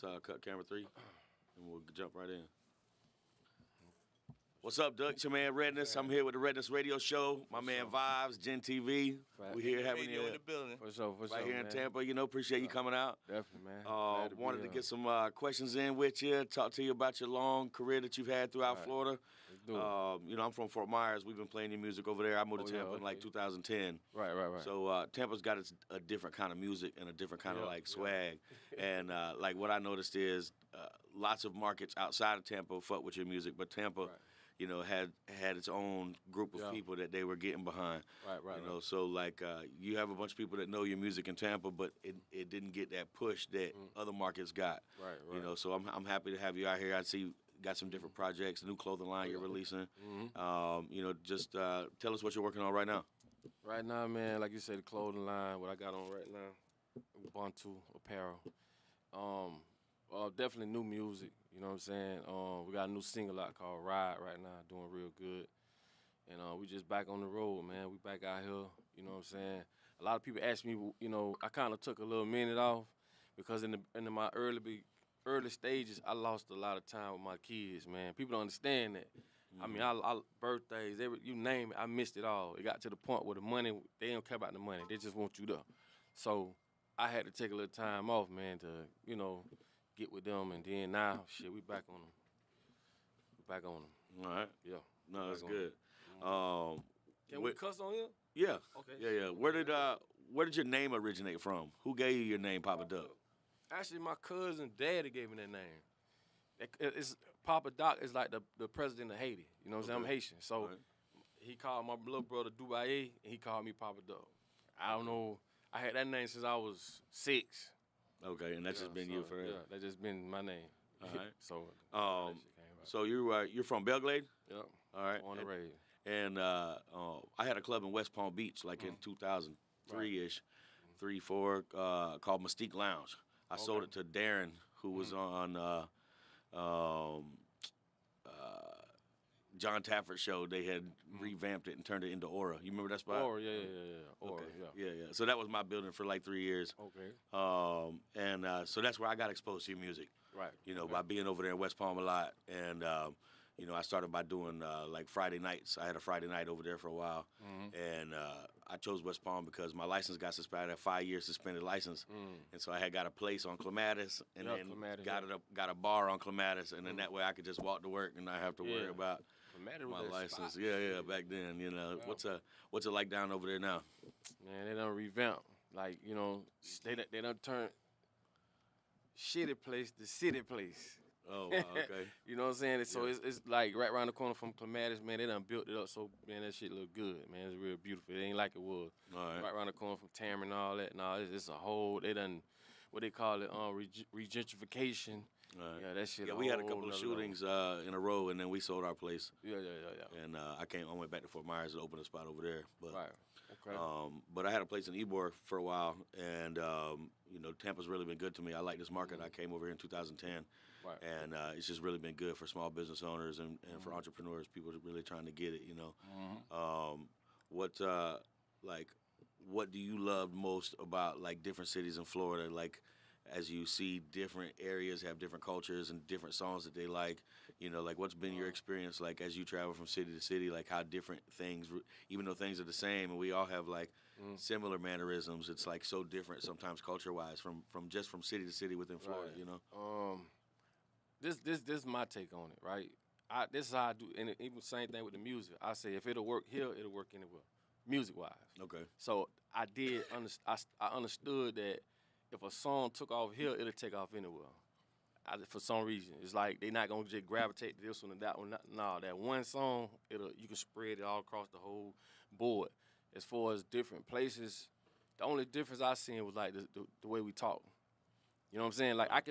let's cut camera 3, and we'll jump right in. What's up, Doug? It's your man Redness. I'm here with the Redness Radio Show. My man Vibes, Gen TV. Right. We're here having you in the building. For sure, right here man. in Tampa. Appreciate you coming out. Definitely, man. Wanted to get some questions in with you, talk to you about your long career that you've had throughout Florida. Let's do it. I'm from Fort Myers. We've been playing your music over there. I moved to Tampa in like 2010. Right. So Tampa's got a different kind of music and a different kind of swag. And like what I noticed is lots of markets outside of Tampa fuck with your music, but Tampa, had its own group of people that they were getting behind. Right. So like you have a bunch of people that know your music in Tampa, but it didn't get that push that other markets got. Right. So I'm happy to have you out here. I see you got some different projects, a new clothing line you're releasing. Just tell us what you're working on right now. Right now, man, like you said, the clothing line, what I got on right now, Ubuntu apparel. Definitely new music, you know what I'm saying? We got a new single out called Ride right now, doing real good. And we just back on the road, man. We back out here, you know what I'm saying? A lot of people ask me, I kind of took a little minute off because in my early stages, I lost a lot of time with my kids, man. People don't understand that. I mean, I birthdays, you name it, I missed it all. It got to the point where the money, they don't care about the money. They just want you there. So I had to take a little time off, man, to, get with them, and then now, we back on them. We back on them. All right. Yeah. No, that's good. Can we cuss on here? Yeah. Okay. Yeah. Where did your name originate from? Who gave you your name, Papa Duck? Actually, my cousin, daddy gave me that name. It's Papa Doc is like the president of Haiti. You know what I'm saying? I'm Haitian. So he called my little brother Dubaye, and he called me Papa Duck. I don't know. I had that name since I was 6. Okay, and that's just been you forever. Yeah, that's just been my name. All right. So you're from Belle Glade? Yep. All right. Born and raised. And I had a club in West Palm Beach, like in 2003-ish, 3, 4, called Mystique Lounge. I sold it to Darren, who was on John Taffer's show. They had revamped it and turned it into Aura. You remember that spot? Aura, yeah. Aura, yeah. So that was my building for like 3 years. Okay. So that's where I got exposed to your music. Right. By being over there in West Palm a lot. And, I started by doing like Friday nights. I had a Friday night over there for a while. And I chose West Palm because my license got suspended. I had a 5-year suspended license. And so I had got a place on Clematis and then got a bar on Clematis. And then that way I could just walk to work and not have to worry about my license. Spot. Yeah, back then, What's it like down over there now? Man, they done revamp. Like, they done turn shitty place to city place. Oh, wow, okay. You know what I'm saying? So it's like right around the corner from Clematis, man. They done built it up so, man, that shit look good, man. It's real beautiful. It ain't like it was. All right. Right around the corner from Tamron and all that. No, it's a whole, they done, what they call it, regentrification. Right. Yeah, that shit. Yeah, we had a couple of shootings in a row, and then we sold our place. Yeah. And I went back to Fort Myers and opened a spot over there. But, right. Okay. But I had a place in Ybor for a while, and Tampa's really been good to me. I like this market. I came over here in 2010, and it's just really been good for small business owners and for entrepreneurs. People are really trying to get it. What do you love most about like different cities in Florida? Like, as you see different areas have different cultures and different songs that they like, like what's been your experience like as you travel from city to city, like how different things, even though things are the same and we all have like similar mannerisms, it's like so different sometimes culture-wise from city to city within Florida, This is my take on it, right? This is how I do, and even same thing with the music. I say if it'll work here, it'll work anywhere, music-wise. Okay. So I understood that if a song took off here, it'll take off anywhere. For some reason, it's like they're not gonna just gravitate to this one and that one. No, that one song, you can spread it all across the whole board. As far as different places, the only difference I seen was like the way we talk. You know what I'm saying? Like I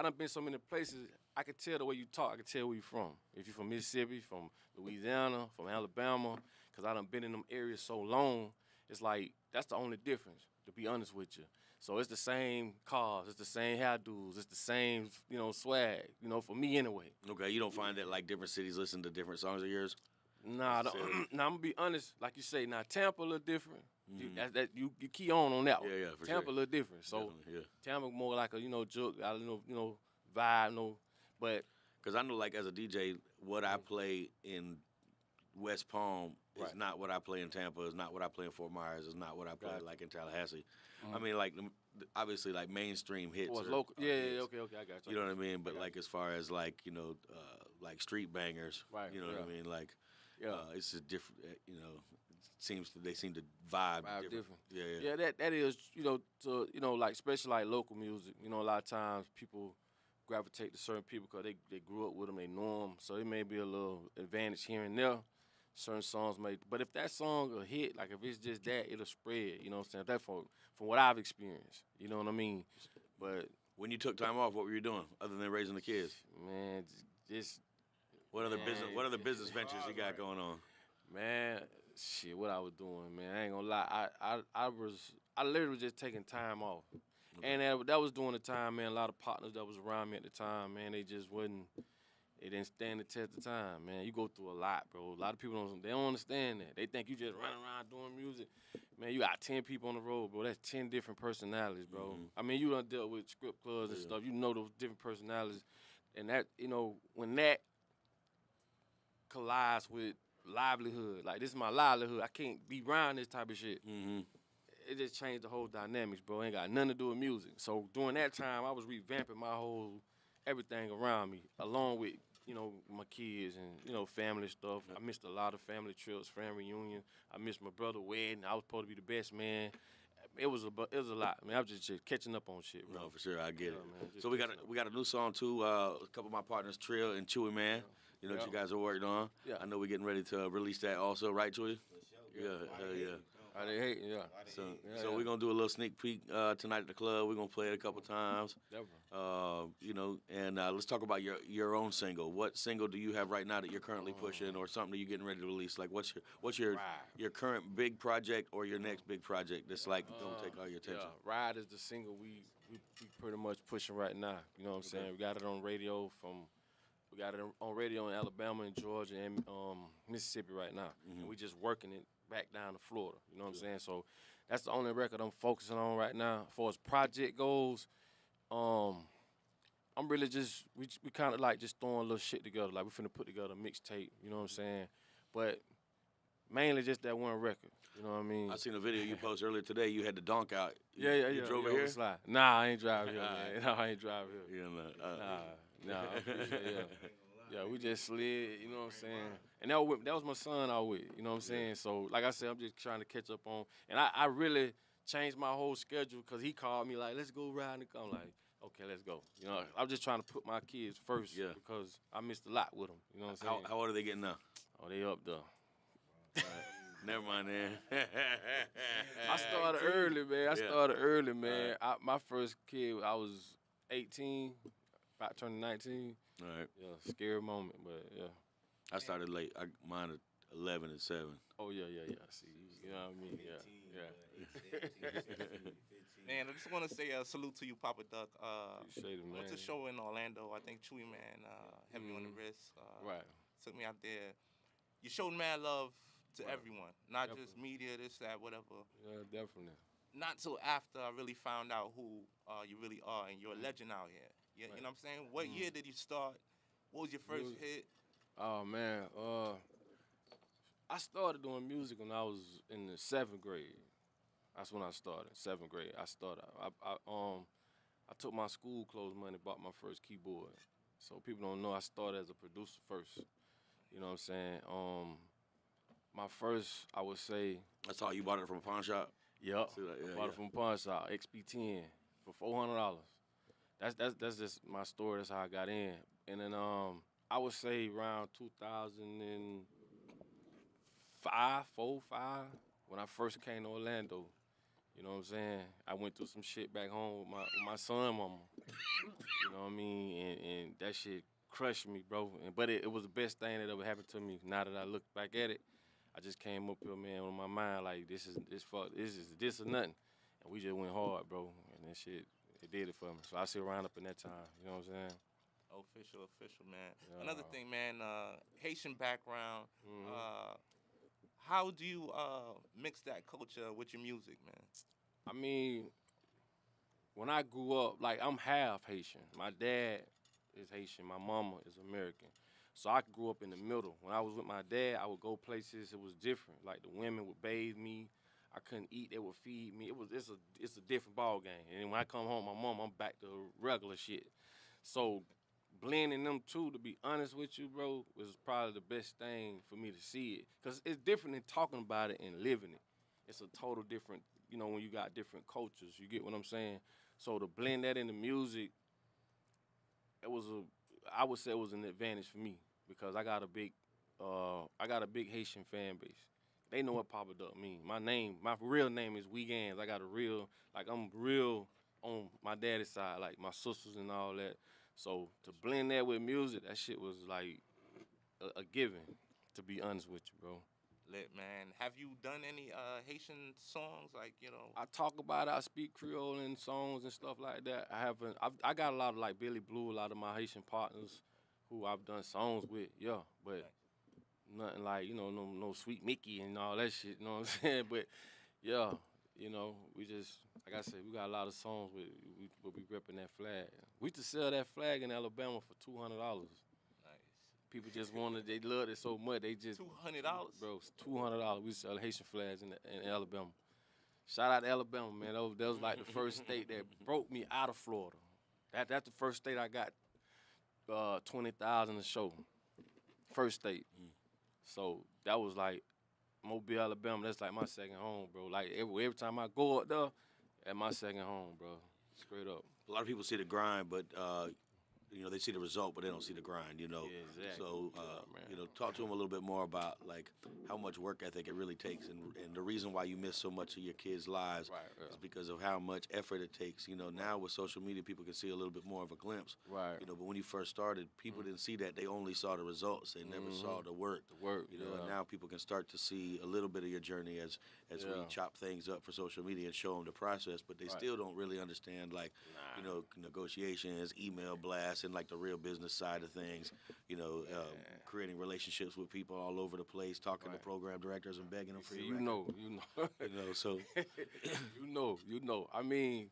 done been so many places. I could tell the way you talk. I could tell where you from. If you're from Mississippi, from Louisiana, from Alabama, because I done been in them areas so long. It's like that's the only difference. To be honest with you. So it's the same cars, it's the same hairdos, it's the same, swag, for me anyway. Okay, you don't find that like different cities listen to different songs of yours? Nah, I'm gonna be honest. Like you say, now Tampa a little different. You key on that one. Yeah, for Tampa sure. a little different. So Tampa more like a joke, vibe, but because I know like as a DJ, what I play in West Palm is not what I play in Tampa. Is not what I play in Fort Myers. Is not what I play like in Tallahassee. I mean, like obviously like mainstream hits. Local. Yeah, okay, I got you. You know what I mean? But like as far as like like street bangers, you know what I mean? Like it's a different. They seem to vibe different. Yeah. That is like especially like local music. A lot of times people gravitate to certain people because they grew up with them, they know them, so it may be a little advantage here and there. Certain songs may, but if that song a hit, like if it's just that, it'll spread. You know what I'm saying? That's from what I've experienced. You know what I mean? But when you took time off, what were you doing other than raising the kids? Man, just what other business ventures you got going on? Man, shit, what I was doing, man, I ain't gonna lie. I literally was just taking time off. Okay. And that was during the time, man, a lot of partners that was around me at the time, man, they didn't stand the test of time, man. You go through a lot, bro. A lot of people don't understand that. They think you just running around doing music. Man, you got 10 people on the road, bro. That's 10 different personalities, bro. Mm-hmm. I mean, you done dealt with script clubs and stuff. You know those different personalities. And that, when that collides with livelihood, like this is my livelihood, I can't be around this type of shit. Mm-hmm. It just changed the whole dynamics, bro. It ain't got nothing to do with music. So during that time, I was revamping my whole everything around me, along with, my kids and, family stuff. I missed a lot of family trips, family reunions. I missed my brother's wedding. I was supposed to be the best man. It was a lot. I mean, I was just catching up on shit, bro. No, for sure, I get it. Man, so we got a new song too. A couple of my partners, Trill and Chewy, man. You know what you guys are working on. Yeah. I know we're getting ready to release that also, right, Chewy? Yeah, yeah. They hate, So we're gonna do a little sneak peek tonight at the club. We're gonna play it a couple times. And let's talk about your own single. What single do you have right now that you're currently pushing, or something that you're getting ready to release? Like, what's your current big project or your next big project that's like gonna take all your attention? Yeah, Ride is the single we pretty much pushing right now. You know what I'm saying? We got it on radio in Alabama and Georgia and Mississippi right now, and we just working it back down to Florida. You know what I'm saying? So that's the only record I'm focusing on right now. As far as project goes, I'm really just we kind of like just throwing a little shit together. Like we finna put together a mixtape. You know what I'm saying? But mainly just that one record. You know what I mean? I seen a video you posted earlier today. You had the donk out. You drove here? Slide. Nah, I ain't driving here, man. No, I ain't driving here. Nah. Yeah, we just slid, you know what I'm saying? And that was my son I was with, you know what I'm saying? So, like I said, I'm just trying to catch up on. And I really changed my whole schedule because he called me like, let's go ride. And I'm like, okay, let's go. You know, I'm just trying to put my kids first because I missed a lot with them, you know what I'm saying? How old are they getting now? Oh, they up there. Never mind, man. I started early, man. My first kid, I was 18, about turning 19. All right. Yeah, scary moment, but yeah. I started late. Mine at 11 and 7. Oh, yeah. See, you know what I mean? Yeah. Man, I just want to say a salute to you, Papa Duck. Appreciate it, man. Went to a show in Orlando. I think Chewy, man, had me on the wrist. Right. Took me out there. You showed mad love to everyone, not just media, this, that, whatever. Yeah, definitely. Not till after I really found out who you really are, and you're a legend out here. Yeah, you know what I'm saying? What year did you start? What was your first hit? Oh, man. I started doing music when I was in the 7th grade. That's when I started, 7th grade. I took my school clothes money, bought my first keyboard. So people don't know I started as a producer first. You know what I'm saying? My first, I would say... That's how you bought it from a pawn shop? Yep. Bought it from a pawn shop, XP10, for $400. That's just my story. That's how I got in. And then I would say around 2005, 5, when I first came to Orlando. You know what I'm saying? I went through some shit back home with my son, mama. You know what I mean? And that shit crushed me, bro. But it was the best thing that ever happened to me. Now that I look back at it, I just came up here, man, with my mind like this is or nothing. And we just went hard, bro. And that shit, it did it for me. So I sit around up in that time. You know what I'm saying? Official, man. Yeah. Another thing, man, Haitian background. How do you mix that culture with your music, man? I mean, when I grew up, like, I'm half Haitian. My dad is Haitian. My mama is American. So I grew up in the middle. When I was with my dad, I would go places. It was different. Like, the women would bathe me. I couldn't eat. They would feed me. It's a different ball game. And when I come home, my mom, I'm back to regular shit. So blending them two, to be honest with you, bro, was probably the best thing for me to see it. Because it's different than talking about it and living it. It's a total different, when you got different cultures. You get what I'm saying? So to blend that into music, I would say it was an advantage for me because I got a big Haitian fan base. They know what Papa Duck mean. My real name is Weekends. I got I'm real on my daddy's side, like my sisters and all that. So to blend that with music, that shit was like a given, to be honest with you, bro. Lit, man. Have you done any Haitian songs, I talk about it. I speak Creole in songs and stuff like that. I got a lot of, like, Billy Blue, a lot of my Haitian partners who I've done songs with, yeah. But nothing like, no Sweet Mickey and all that shit, you know what I'm saying? But, yeah, we just, like I said, we got a lot of songs we repping that flag. We used to sell that flag in Alabama for $200. People just they loved it so much, they just... $200? Bro, it's $200. We sell Haitian flags in Alabama. Shout out to Alabama, man. That was like the first state that broke me out of Florida. That's the first state I got $20,000 a show. First state. So that was like Mobile, Alabama. That's like my second home, bro. Like every time I go up there, that's my second home, bro. Straight up. A lot of people see the grind, but they see the result, but they don't see the grind, Yeah, exactly. So, talk to them a little bit more about, like, how much work ethic it really takes and the reason why you miss so much of your kids' lives is because of how much effort it takes. Now with social media, people can see a little bit more of a glimpse. Right. But when you first started, people didn't see that. They only saw the results. They never saw the work. And now people can start to see a little bit of your journey as we chop things up for social media and show them the process, but they still don't really understand, like, negotiations, email blasts, and, like, the real business side of things, creating relationships with people all over the place, talking to program directors and begging them for your record. So I mean,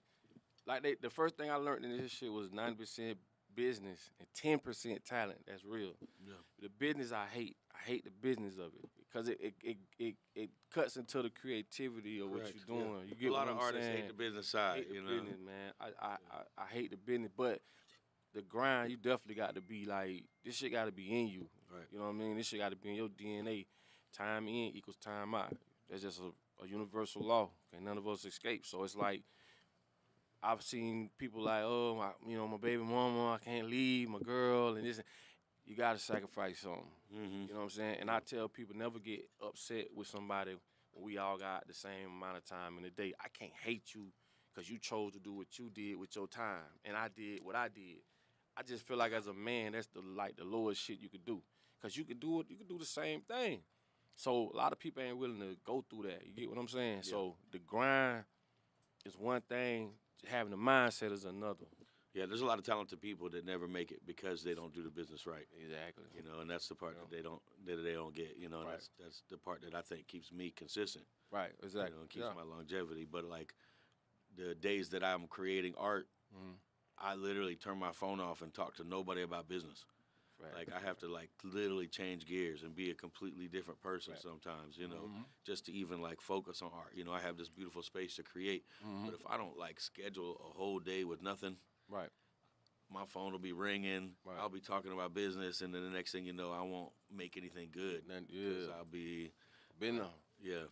like, the first thing I learned in this shit was 90% business and 10% talent. That's real. Yeah. The business I hate the business of it because it cuts into the creativity of what you're doing. Yeah. You get a lot what of I'm artists saying? hate the business side. Hate the business, man. I hate the business, but the grind, you definitely got to be like, this shit got to be in you. Right. You know what I mean? This shit got to be in your DNA. Time in equals time out. That's just a universal law. Okay, none of us escape. So it's like, I've seen people like, my baby mama, I can't leave, my girl, and this. You got to sacrifice something. Mm-hmm. You know what I'm saying? And I tell people, never get upset with somebody when we all got the same amount of time in the day. I can't hate you because you chose to do what you did with your time, and I did what I did. I just feel like as a man, that's the lowest shit you could do. Because you could do the same thing. So a lot of people ain't willing to go through that. You get what I'm saying? Yeah. So the grind is one thing, having the mindset is another. Yeah, there's a lot of talented people that never make it because they don't do the business right. Exactly. And that's the part that they don't get. And that's the part that I think keeps me consistent. Right. Exactly. And keeps my longevity. But, like, the days that I'm creating art, I literally turn my phone off and talk to nobody about business. Right. Like, I have to, like, literally change gears and be a completely different person sometimes, just to even, like, focus on art. I have this beautiful space to create, but if I don't, like, schedule a whole day with nothing, my phone will be ringing, I'll be talking about business, and then the next thing you know, I won't make anything good. Because I'll be... Been there. Yeah.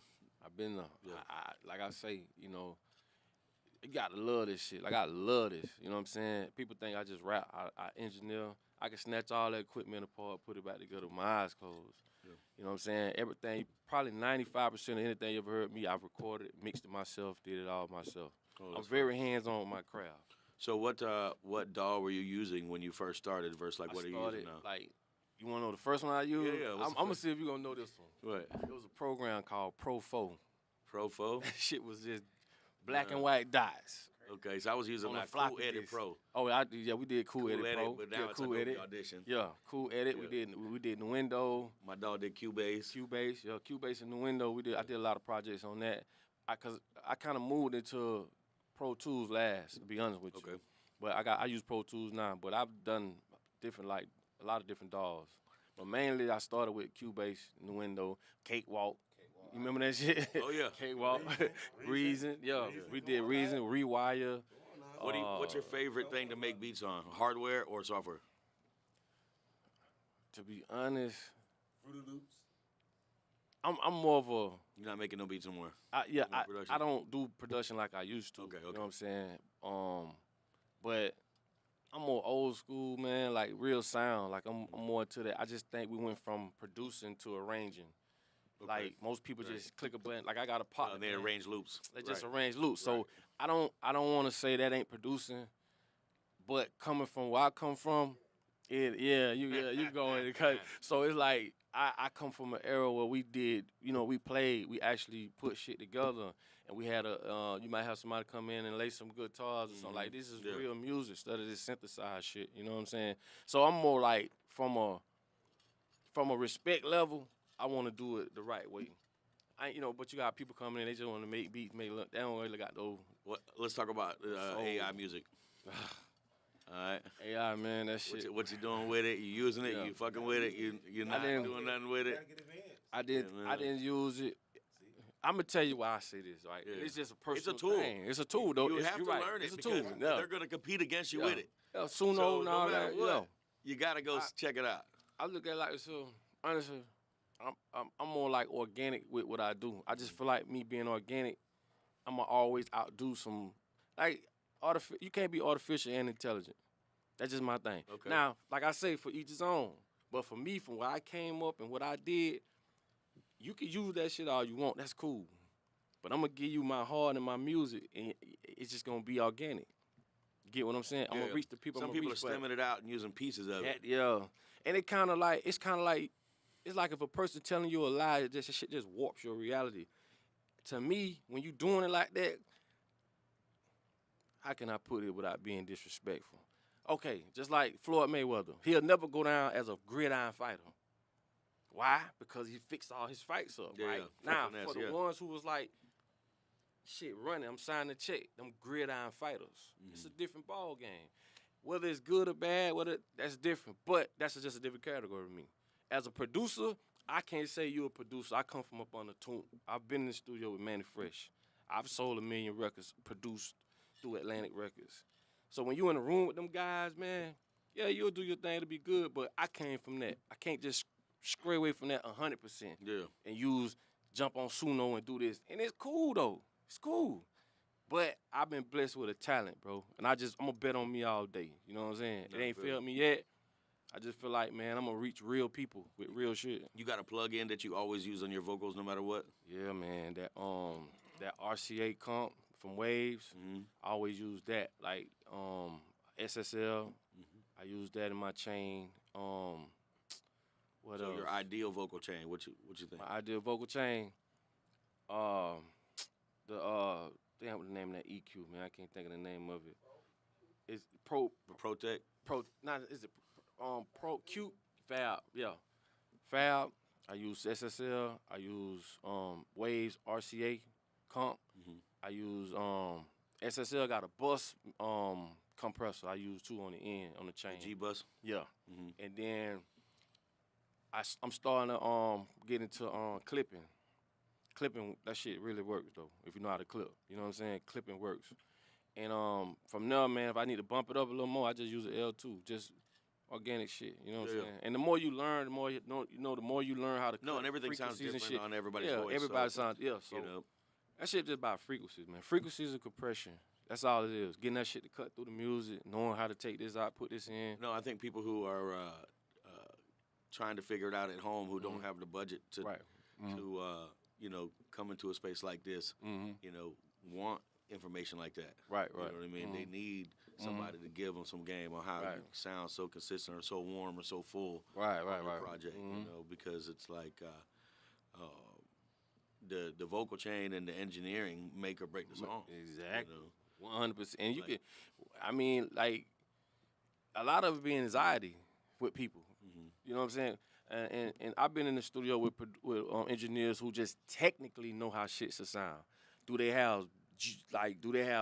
I've been there. Yeah. Like I say, you gotta love this shit. Like, I love this. You know what I'm saying? People think I just rap. I engineer. I can snatch all that equipment apart, put it back together with my eyes closed. Yeah. You know what I'm saying? Everything, probably 95% of anything you ever heard me, I've recorded, mixed it myself, did it all myself. I'm very hands-on with my craft. So what DAW were you using when you first started versus, like, what are you using now? Like, you want to know the first one I used? Yeah. I'm going to see if you're going to know this one. What? It was a program called Pro 4. Pro 4? That shit was just black and white dots. Okay, so I was using On like a floppy Cool Edit disk. Pro. Oh, we did Cool Edit Pro. But now it's Cool like Edit. Audition. Yeah, Cool Edit. Yeah. We did the window. My dog did Cubase. Cubase in the window. I did a lot of projects on that. Cause I kind of moved into Pro Tools last, to be honest with you. Okay. But I use Pro Tools now. But I've done a lot of different DAWs. But mainly I started with Cubase in the window, Cakewalk. You remember that shit? Oh yeah. Cakewalk, Reason. Yeah, we did Reason, Rewire. What's your favorite thing to make beats on? Hardware or software? To be honest, Fruity Loops. I'm more of a You're not making no beats anymore. I production? I don't do production like I used to. Okay. You know what I'm saying? But I'm more old school, man. Like real sound. Like I'm more into that. I just think we went from producing to arranging. Okay. Like most people just click a button. Like I got a partner. They man. arrange loops. They just Right. arrange loops. So Right. I don't want to say that ain't producing, but coming from where I come from, you go in because so it's like I come from an era where we did, we played, we actually put shit together, and we had you might have somebody come in and lay some guitars or something like this is Yeah. real music instead of this synthesized shit. You know what I'm saying? So I'm more like from a respect level, I want to do it the right way. But you got people coming in, they just want to make beats, they don't really got those. Let's talk about AI music. All right. AI, man, that shit. What you doing with it? You using it? Yeah. You fucking with it? You're not doing nothing with it? Gotta get advanced. I didn't use it. I'm gonna tell you why I say this, right? Yeah. It's just a personal tool. thing. It's a tool, though. You have you're to right. learn it It's a because tool. Yeah. they're gonna compete against you Yeah. with it. Yeah, Suno So and no all matter that. what, you gotta go check it out. I look at it like so. Honestly, I'm more like organic with what I do. I just feel like me being organic, I'ma always outdo some like you can't be artificial and intelligent. That's just my thing. Okay. Now, like I say, for each his own. But for me, from where I came up and what I did, you can use that shit all you want. That's cool. But I'm gonna give you my heart and my music, and it's just gonna be organic. You get what I'm saying? I'm gonna reach the people. Some people are stemming it out and using pieces of it. Yeah. And it's kind of like it's like if a person telling you a lie, that shit just warps your reality. To me, when you doing it like that, how can I put it without being disrespectful? Okay, just like Floyd Mayweather, he'll never go down as a gridiron fighter. Why? Because he fixed all his fights up, Yeah, right? yeah. Now, Finesse, for the yeah. ones who was like, shit, running, I'm signing a check, them gridiron fighters. It's a different ball game. Whether it's good or bad, that's different. But that's just a different category to me. As a producer, I can't say you're a producer. I come from up on the tune. I've been in the studio with Manny Fresh. I've sold 1 million records, produced through Atlantic Records. So when you in the room with them guys, man, yeah, you'll do your thing to be good, but I came from that. I can't just stray away from that 100% Yeah. and jump on Suno and do this. And it's cool, though. It's cool. But I've been blessed with a talent, bro. And I'm going to bet on me all day. You know what I'm saying? Yeah, It ain't I feel failed me yet. I just feel like, man, I'm going to reach real people with real shit. You got a plug-in that you always use on your vocals no matter what? Yeah, man. That RCA comp from Waves, I always use that. Like SSL, I use that in my chain. What So else? your ideal vocal chain, what you think? My ideal vocal chain. Damn, what the name of that EQ, man? I can't think of the name of it. It's Protect? Pro Cute Fab, yeah. Fab. I use SSL. I use Waves RCA comp. I use SSL got a bus compressor. I use 2 on the end on the chain. G-Bus? Yeah. And then I'm starting to get into clipping. Clipping, that shit really works though. If you know how to clip, you know what I'm saying. Clipping works. And from there, man, if I need to bump it up a little more, I just use an L2, just organic shit. You know what I'm saying. And the more you learn, the more you know. The more you learn how to. No, and everything sounds frequencies different on everybody's yeah, voice. everybody so, sounds So you know. that shit just about frequencies, man. Frequencies and compression. That's all it is. Getting that shit to cut through the music, knowing how to take this out, put this in. No, I think people who are trying to figure it out at home, who don't have the budget to, come into a space like this, want information like that. Right. You know what I mean? They need somebody to give them some game on how you sound so consistent or so warm or so full. Right. On the project, because it's like the vocal chain and the engineering make or break the song. Exactly. 100%. And you can, I mean, like, a lot of it be anxiety with people. You know what I'm saying? And I've been in the studio with engineers who just technically know how shit should sound. Do they have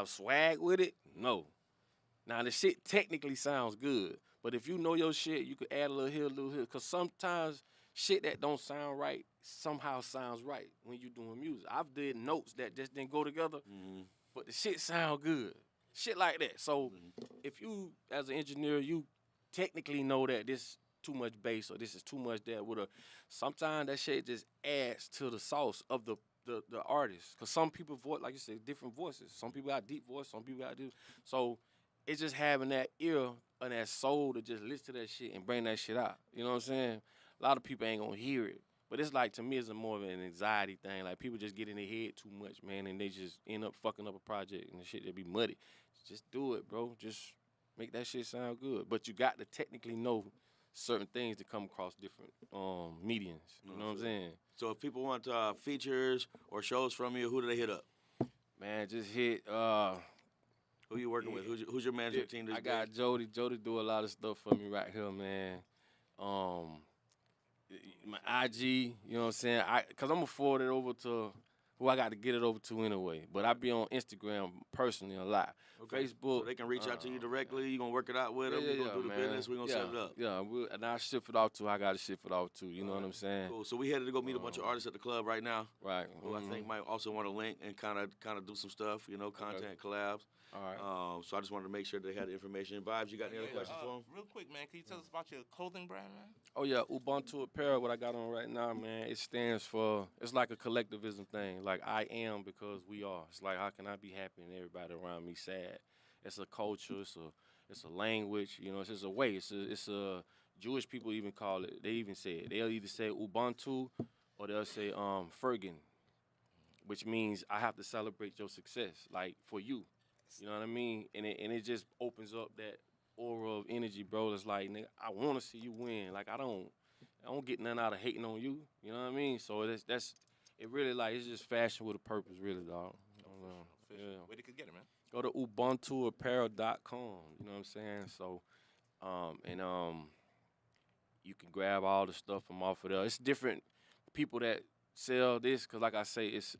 swag with it? No. Now the shit technically sounds good, but if you know your shit, you could add a little here, a little here. Cause sometimes shit that don't sound right somehow sounds right when you doing music. I've did notes that just didn't go together, but the shit sound good. Shit like that. So if you, as an engineer, you technically know that this too much bass or this is too much that with a, sometimes that shit just adds to the sauce of the artist. Cause some people voice, like you said, different voices. Some people got deep voice, some people got this. So it's just having that ear and that soul to just listen to that shit and bring that shit out. You know what I'm saying? A lot of people ain't gonna hear it. But it's like, to me, it's more of an anxiety thing. Like, people just get in their head too much, man, and they just end up fucking up a project and the shit, they be muddy. Just do it, bro. Just make that shit sound good. But you got to technically know certain things to come across different mediums. You know what I'm saying? So if people want features or shows from you, who do they hit up? Man, just hit... who you working with? Who's your management team? I got Jody. Jody do a lot of stuff for me right here, man. My IG, you know what I'm saying? Because I'm going to forward it over to who I got to get it over to anyway. But I be on Instagram personally a lot. Okay. Facebook. So they can reach out to you directly. You going to work it out with them. We're going to do the business. We're going to set it up. Yeah, and I'll ship it off to I got to ship it off to. You know what I'm saying? Cool. So we headed to go meet a bunch of artists at the club right now. Right. Who I think might also want to link and kind of do some stuff, content collabs. All right. So I just wanted to make sure they had the information. Vibes, you got any other questions for them? Real quick, man, can you tell us about your clothing brand, man? Oh, yeah, Ubuntu Apparel, what I got on right now, man, it stands for, it's like a collectivism thing. Like, I am because we are. It's like, how can I be happy and everybody around me sad? It's a culture, it's a language, it's just a way. It's a Jewish people even call it, they even say it. They'll either say Ubuntu or they'll say Fergen, which means I have to celebrate your success, like, for you. You know what I mean? And it just opens up that aura of energy, bro. It's like, nigga, I want to see you win. Like, I don't get nothing out of hating on you. You know what I mean? So it really, like, it's just fashion with a purpose, really, dog. Yeah. Where they could get it, man? Go to ubuntuapparel.com. You know what I'm saying? So, you can grab all the stuff from off of there. It's different people that sell this, because, like I say, it's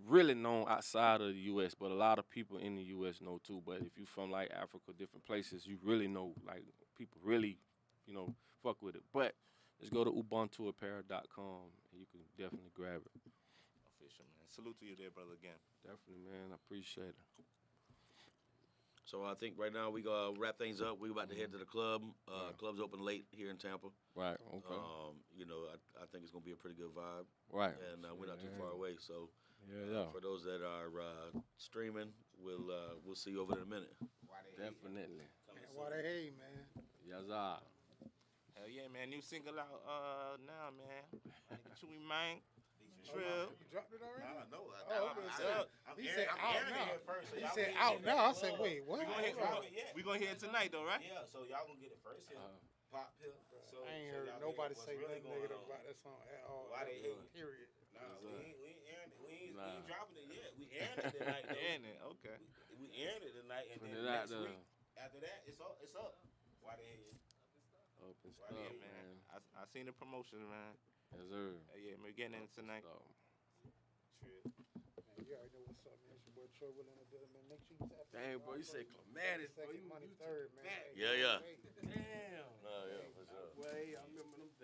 really known outside of the U.S., but a lot of people in the U.S. know too. But if you from like Africa, different places, you really know, like, people really, fuck with it. But just go to ubuntuapparel.com and you can definitely grab it. Official, man. Salute to you there, brother, again. Definitely, man. I appreciate it. So I think right now we gonna wrap things up. We about to head to the club. Club's open late here in Tampa. Right. Okay. I think it's gonna be a pretty good vibe. Right. And we're not too far away. So for those that are streaming, we'll see you over in a minute. Definitely. Why they hate, man? Yes, sir. Hell yeah, man. New single out now, man. Chewy, man. Trill. You dropped it already? No. He said out now. He said out now. I said, wait, what? We gonna hear it tonight, though, right? Yeah, so y'all gonna get it first here. Pop here. So, I ain't heard nobody say nothing negative about that song at all. Why they hate? Period. Nah, we ain't dropping it yet. We airing it tonight. Okay. We airing it tonight, and then next week, after that, it's up. Why they hate? Open stuff, Yeah, man. I seen the promotion, man. Yes, sir. Yeah, we're getting in tonight. Man, you already know what's up, man. It's your boy Trill in the building, man. Make sure you tap Dang, bro, you say climatics, bro. second money third, man. Yeah. Damn. Yeah, for sure. Way, I remember them.